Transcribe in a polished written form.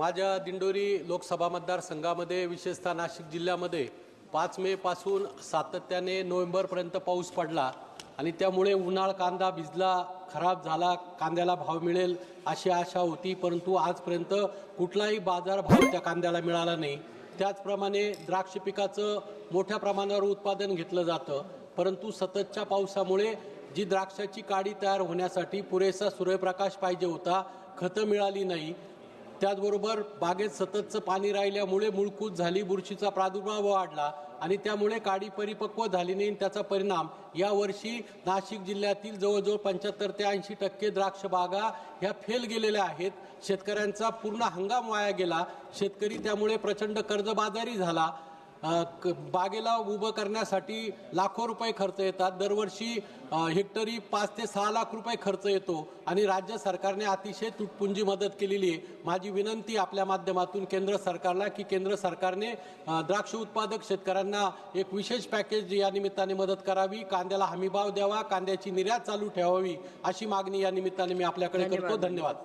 माझ्या दिंडोरी लोकसभा मतदारसंघामध्ये विशेषतः नाशिक जिल्ह्यामध्ये 5 मे पासून सातत्याने नोव्हेंबरपर्यंत पाऊस पडला आणि त्यामुळे उन्हाळ कांदा भिजला, खराब झाला, कांद्याला भाव मिळेल अशी आशा होती, परंतु आजपर्यंत कुठलाही बाजारभाव त्या कांद्याला मिळाला नाही। त्याचप्रमाणे द्राक्ष पिकाचं मोठ्या प्रमाणावर उत्पादन घेतलं जातं, परंतु सततच्या पावसामुळे जी द्राक्षाची काडी तयार होण्यासाठी पुरेसा सूर्यप्रकाश पाहिजे होता, खतं मिळाली नाही। त्याचबरोबर बागेत सततचं पाणी राहिल्यामुळे मुळकूत झाली, बुरशीचा प्रादुर्भाव वाढला आणि त्यामुळे काडी परिपक्व झाली नाही। त्याचा परिणाम यावर्षी नाशिक जिल्ह्यातील जवळजवळ 75 ते 80% द्राक्ष बागा ह्या फेल गेलेल्या आहेत। शेतकऱ्यांचा पूर्ण हंगाम वाया गेला। शेतकरी त्यामुळे प्रचंड कर्जबाजारी झाला। बागेला उभं करण्यासाठी लाखो रुपये खर्च येतात। दरवर्षी हेक्टरी 5 ते 6 लाख रुपये खर्च येतो आणि राज्य सरकारने अतिशय तुटपुंजी मदत केलेली आहे। माझी विनंती आपल्या माध्यमातून केंद्र सरकारला की केंद्र सरकारने द्राक्ष उत्पादक शेतकऱ्यांना एक विशेष पॅकेज या निमित्ताने मदत करावी, कांद्याला हमीभाव द्यावा, कांद्याची निर्यात चालू ठेवावी अशी मागणी या निमित्ताने मी आपल्याकडे करतो। धन्यवाद।